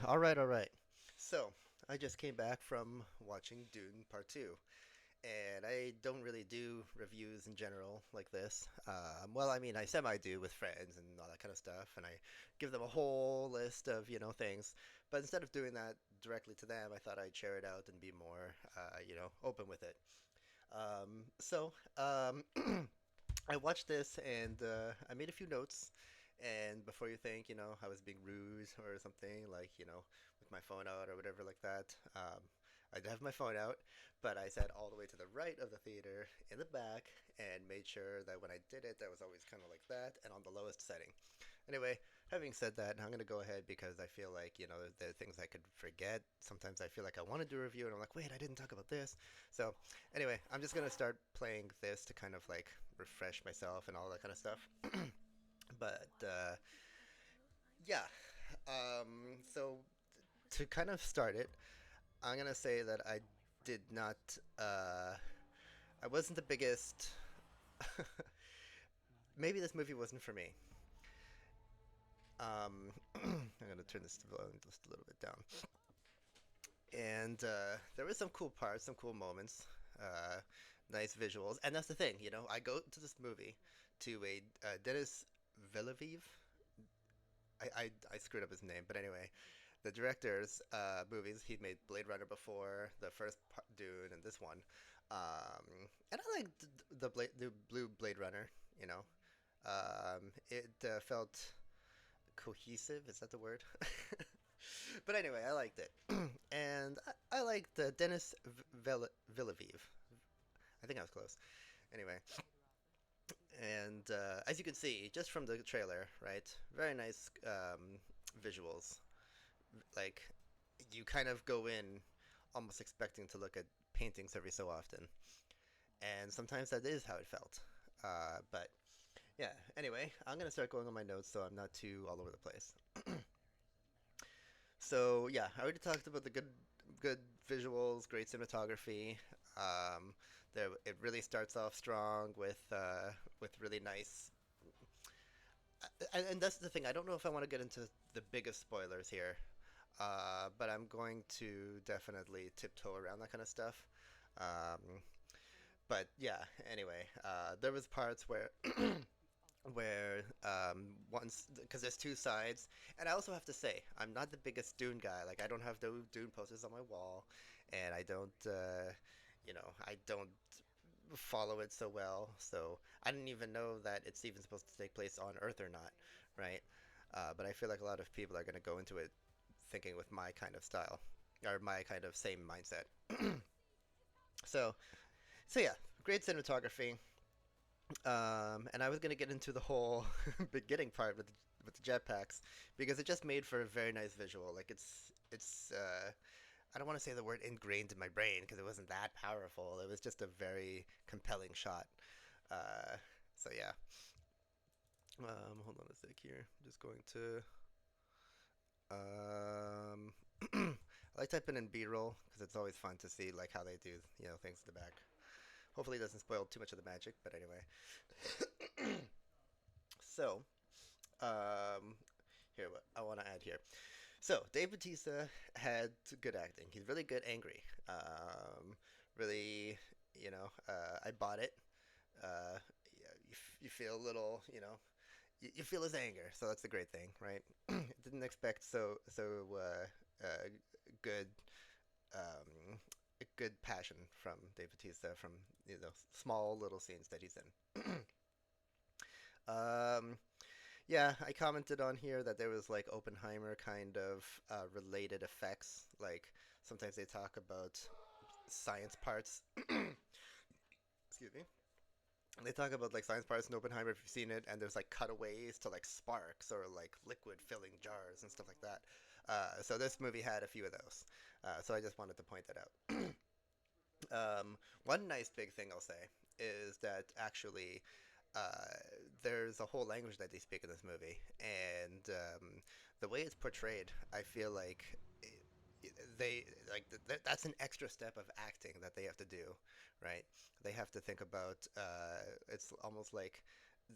All right, all right. So, I just came back from watching Dune Part 2, and I don't really do reviews in general like this. Well, I mean, I semi-do with friends and all that kind of stuff, and I give them a whole list of, things. But instead of doing that directly to them, I thought I'd share it out and be more, open with it. So, I watched this and I made a few notes. And before you think, I was being rude or something, like, with my phone out or whatever like that, I did have my phone out, but I sat all the way to the right of the theater in the back and made sure that when I did it, that was always kind of like that and on the lowest setting. Anyway, having said that, I'm going to go ahead because I feel like, there are things I could forget. Sometimes I feel like I want to do a review and I'm like, wait, I didn't talk about this. So, anyway, I'm just going to start playing this to kind of like refresh myself and all that kind of stuff. But yeah, so to kind of start it, I'm going to say that I did not, I wasn't the biggest. Maybe this movie wasn't for me. I'm gonna turn this volume just a little bit down. And there were some cool parts, some cool moments, uh, nice visuals, and that's the thing, I go to this movie to a Denis Villeneuve. I screwed up his name, but anyway, the director's movies. He'd made Blade Runner before, the first Dune, and this one. And I like the blue Blade Runner. It felt cohesive. Is that the word? But anyway, I liked it, and I liked Denis Villeneuve. I think I was close. Anyway, and as you can see, just from the trailer, right? Very nice visuals. Like you kind of go in almost expecting to look at paintings every so often, and sometimes that is how it felt. But yeah. Anyway, I'm gonna start going on my notes so I'm not too all over the place. So yeah, I already talked about the good visuals, great cinematography. Um, it really starts off strong with really nice. And that's the thing. I don't know if I want to get into the biggest spoilers here, but I'm going to definitely tiptoe around that kind of stuff. Um, but yeah, anyway, there was parts where once because there's two sides, and I also have to say I'm not the biggest Dune guy. Like I don't have the Dune posters on my wall, and I don't follow it so well. So I didn't even know that it's even supposed to take place on Earth or not, right? But I feel like a lot of people are going to go into it thinking with my kind of style or my kind of same mindset. So so yeah, great cinematography. And I was gonna get into the whole beginning part with the jetpacks because it just made for a very nice visual. Like it's I don't want to say the word ingrained in my brain because it wasn't that powerful. It was just a very compelling shot. Uh, so yeah. Hold on a sec here. I'm just going to I like typing in B-roll because it's always fun to see like how they do things in the back. Hopefully it doesn't spoil too much of the magic, but anyway. So, um, here, what I want to add here. So, Dave Bautista had good acting. He's really good angry. Really, I bought it. Yeah, you feel a little, you feel his anger, so that's the great thing, right? Didn't expect uh, good um, good passion from Dave Bautista from small little scenes that he's in. um, Yeah, I commented on here that there was like Oppenheimer kind of related effects. Like sometimes they talk about science parts. Excuse me. They talk about like science parts in Oppenheimer if you've seen it, and there's like cutaways to like sparks or like liquid filling jars and stuff like that. So this movie had a few of those. So I just wanted to point that out. One nice big thing I'll say is that actually uh, there's a whole language that they speak in this movie, and the way it's portrayed, I feel like they like that's an extra step of acting that they have to do, right? They have to think about. It's almost like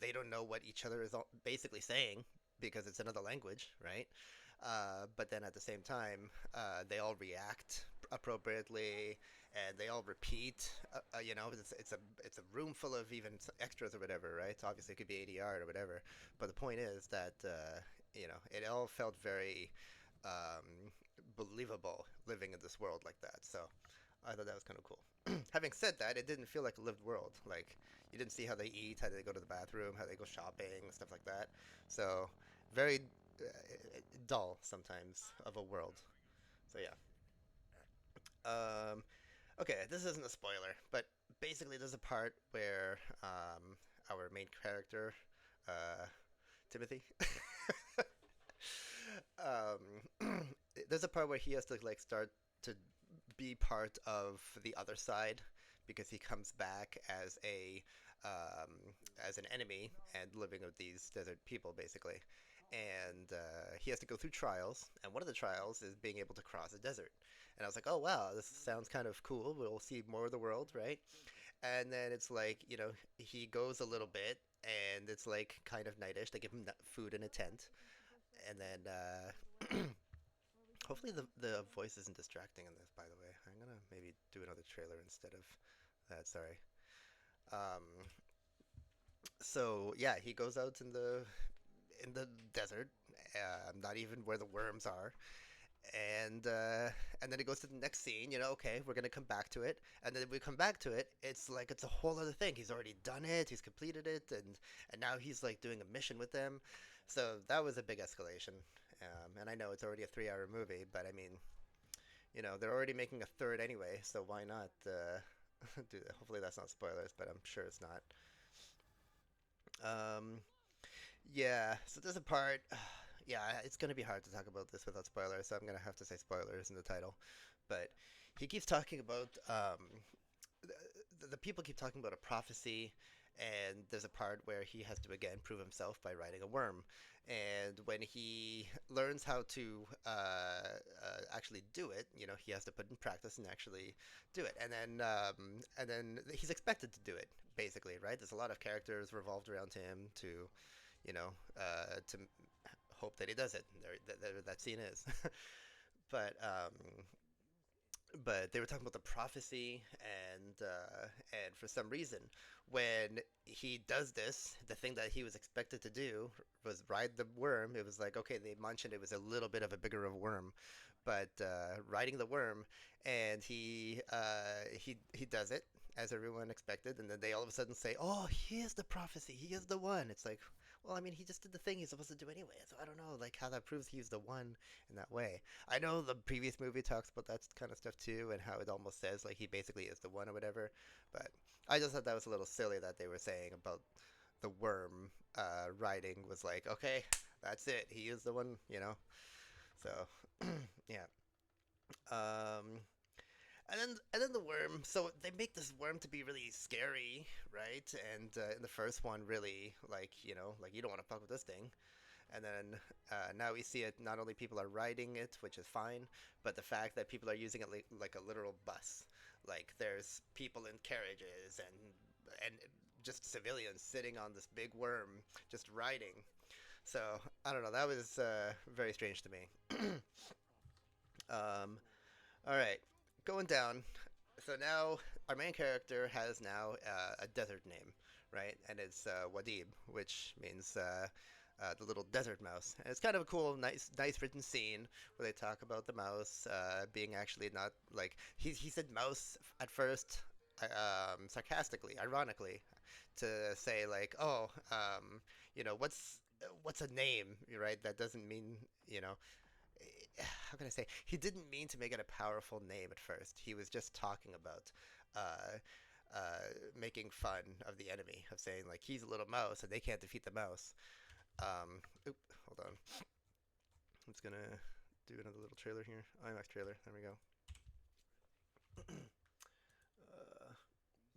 they don't know what each other is basically saying because it's another language, right? But then at the same time, they all react appropriately, and they all repeat. It's a room full of even extras or whatever, right? So obviously, it could be ADR or whatever. But the point is that it all felt very believable living in this world like that. So I thought that was kind of cool. Having said that, it didn't feel like a lived world. Like you didn't see how they eat, how they go to the bathroom, how they go shopping, stuff like that. So very dull sometimes of a world. So yeah. Um, okay, this isn't a spoiler, but basically there's a part where our main character, uh, Timothy, there's a part where he has to like start to be part of the other side because he comes back um, as an enemy and living with these desert people basically, and he has to go through trials, and one of the trials is being able to cross a desert. And I was like, oh wow, this sounds kind of cool. We'll see more of the world, right? And then it's like, he goes a little bit, and it's like kind of nightish. They give him food in a tent, and then hopefully the voice isn't distracting in this. By the way, I'm gonna maybe do another trailer instead of that. Sorry. Um, so yeah, he goes out in the desert, not even where the worms are, and uh, and then it goes to the next scene. Okay, we're gonna come back to it, and then we come back to it. It's like it's a whole other thing. He's already done it. He's completed it, and now he's like doing a mission with them. So that was a big escalation. And I know it's already a 3-hour movie, but I mean, they're already making a third anyway, so why not do that? Hopefully that's not spoilers, but I'm sure it's not. Um, yeah, so there's a part. Yeah, it's gonna be hard to talk about this without spoilers, so I'm gonna have to say spoilers in the title. But he keeps talking about the people keep talking about a prophecy, and there's a part where he has to again prove himself by riding a worm. And when he learns how to actually do it, he has to put in practice and actually do it. And then he's expected to do it, basically, right? There's a lot of characters revolved around him to hope that he does it. That scene is. but but they were talking about the prophecy, and for some reason, when he does this, the thing that he was expected to do was ride the worm. It was like, okay, they mentioned it was a little bit of a bigger of a worm, but riding the worm, and he does it as everyone expected, and then they all of a sudden say, "Oh, he is the prophecy. He is the one." It's like, well, I mean, he just did the thing he's supposed to do anyway. So I don't know, like how that proves he's the one in that way. I know the previous movie talks about that kind of stuff too, and how it almost says like he basically is the one or whatever. But I just thought that was a little silly that they were saying about the worm riding was like, okay, that's it. He is the one. So yeah. Um, and then the worm. So they make this worm to be really scary, right? And in the first one, really like you don't want to fuck with this thing. And then now we see it. Not only people are riding it, which is fine, but the fact that people are using it like a literal bus. Like there's people in carriages and just civilians sitting on this big worm, just riding. So I don't know. That was very strange to me. um, all right, going down. So now our main character has now a desert name, right? And it's Wadib, which means the little desert mouse. And it's kind of a cool, nice written scene where they talk about the mouse being actually not like he said mouse at first, sarcastically, ironically, to say like, oh, what's a name, right? That doesn't mean, you know, how can I say? He didn't mean to make it a powerful name at first. He was just talking about uh, making fun of the enemy, of saying like he's a little mouse and they can't defeat the mouse. Hold on. I'm just gonna do another little trailer here. IMAX trailer. There we go.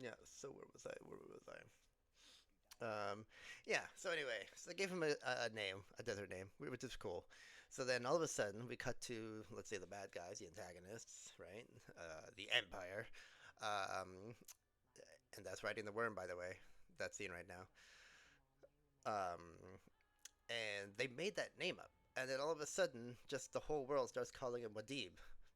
Yeah. So where was I? Where was I? Yeah. So anyway, so they gave him a name, a desert name, which is cool. So then all of a sudden we cut to, let's say, the bad guys, the antagonists, right? The Empire, um, and that's riding the worm, by the way. That scene right now. Um, and they made that name up. and then all of a sudden, just the whole world starts calling him Wadib,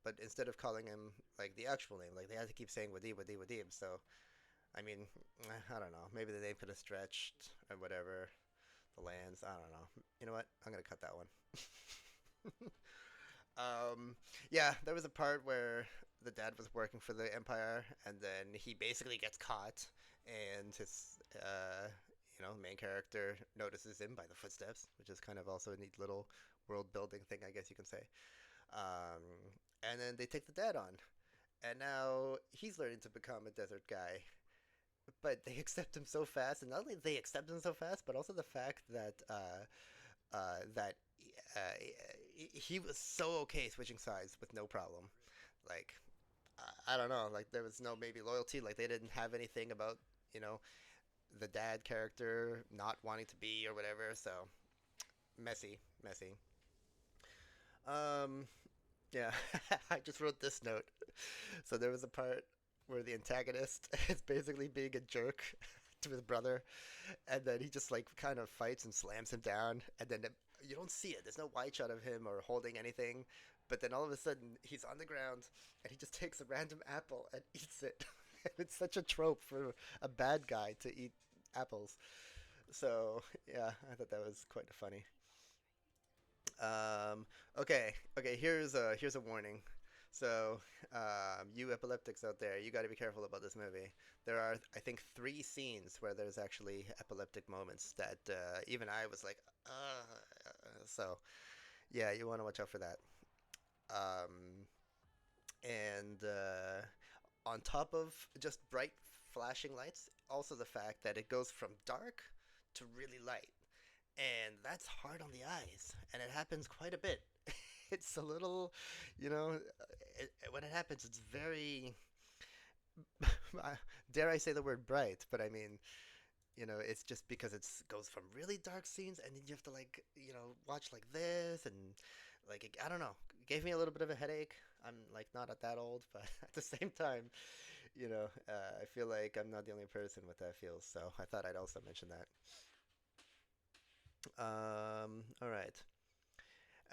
but instead of calling him like the actual name, like they had to keep saying Wadib, Wadib, Wadib. So I mean, I don't know. Maybe the name could have stretched or whatever. The lands, I don't know. You know what? I'm gonna cut that one. Yeah, there was a part where the dad was working for the Empire, and then he basically gets caught, and his main character notices him by the footsteps, which is kind of also a neat little world building thing, I guess you can say. Um, and then they take the dad on, and now he's learning to become a desert guy, but they accept him so fast, and not only they accept him so fast, but also the fact that that uh, he was so okay switching sides with no problem. Like I don't know, like there was no maybe loyalty, like they didn't have anything about you know the dad character not wanting to be or whatever. So messy, messy. Um, yeah, I just wrote this note. So there was a part where the antagonist is basically being a jerk to his brother, and then he just like kind of fights and slams him down, and then you don't see it. There's no wide shot of him or holding anything, but then all of a sudden he's on the ground and he just takes a random apple and eats it. And it's such a trope for a bad guy to eat apples. So yeah, I thought that was quite funny. Um, okay. Here's a warning. So, you epileptics out there, you got to be careful about this movie. There are, I think, three scenes where there's actually epileptic moments that even I was like, so yeah, you want to watch out for that. Um, and on top of just bright flashing lights, also the fact that it goes from dark to really light, and that's hard on the eyes, and it happens quite a bit. It's a little, you know, when it happens, it's very, dare I say the word bright, but I mean, it's just because it's goes from really dark scenes, and then you have to like, watch like this, and like I don't know, it gave me a little bit of a headache. I'm like not at that old, but at the same time, I feel like I'm not the only person with that feels. So I thought I'd also mention that. All right.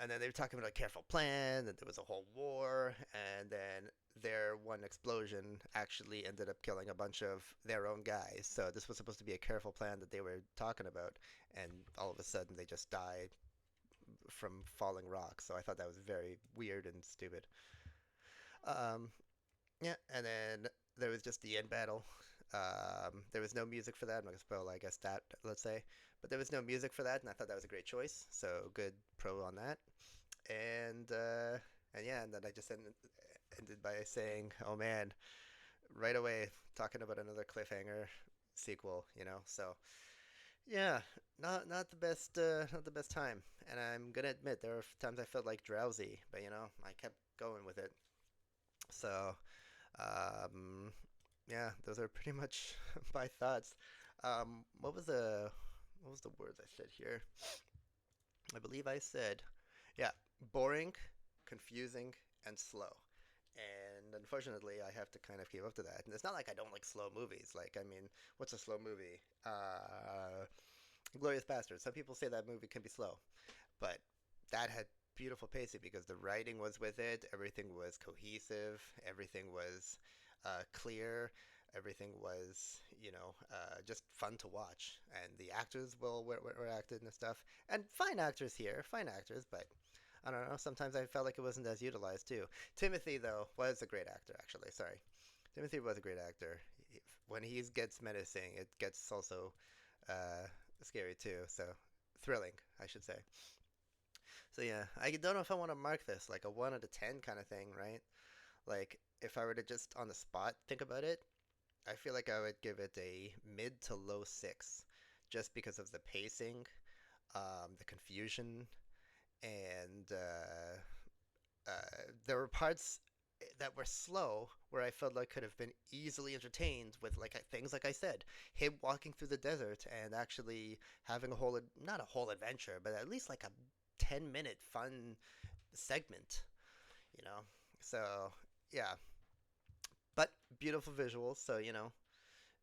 And then they were talking about a careful plan, that there was a whole war, and then their one explosion actually ended up killing a bunch of their own guys. So this was supposed to be a careful plan that they were talking about, and all of a sudden they just died from falling rocks. So I thought that was very weird and stupid. Um, yeah, and then there was just the end battle. There was no music for that. I'm not gonna spoil, I guess that let's say, but there was no music for that, and I thought that was a great choice. So good pro on that. And yeah, and then I just ended by saying, "Oh man!" right away, talking about another cliffhanger sequel. So yeah, not the best, not the best time. And I'm gonna admit there were times I felt like drowsy, but I kept going with it. So um, yeah, those are pretty much my thoughts. What was the words I said here? I believe I said, yeah, boring, confusing, and slow. And unfortunately, I have to kind of keep up to that. And it's not like I don't like slow movies. Like, I mean, what's a slow movie? Glorious Bastard. Some people say that movie can be slow, but that had beautiful pacing because the writing was with it. Everything was cohesive. Everything was clear. Everything was, just fun to watch. And the actors were acted and stuff. And fine actors here, fine actors, but I don't know. Sometimes I felt like it wasn't as utilized too. Timothy, though, was a great actor, actually. Sorry. Timothy was a great actor. When he gets menacing, it gets also uh, scary too. So thrilling, I should say. So yeah, I don't know if I want to mark this like a 1 out of 10 kind of thing, right? Like if I were to just on the spot think about it, I feel like I would give it a mid to low 6, just because of the pacing, the confusion, and there were parts that were slow where I felt like could have been easily entertained with like things like I said, him walking through the desert and actually having a whole not a whole adventure, but at least like a 10-minute fun segment, you know. So yeah, but beautiful visuals. So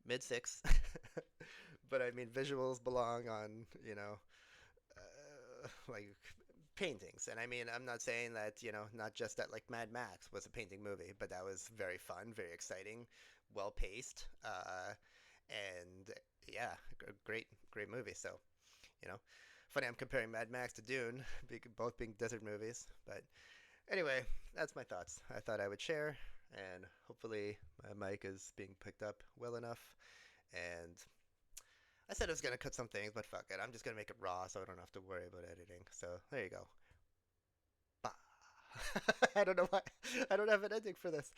mid 6. But I mean, visuals belong on like paintings. And I mean, I'm not saying that, not just that like Mad Max was a painting movie, but that was very fun, very exciting, well paced, and yeah, great, great movie. So, you know, funny I'm comparing Mad Max to Dune, both being desert movies. But anyway, that's my thoughts. I thought I would share, and hopefully my mic is being picked up well enough. And I said I was gonna cut some things, but fuck it. I'm just gonna make it raw so I don't have to worry about editing. So there you go. Bah. I don't know why. I don't have an ending for this.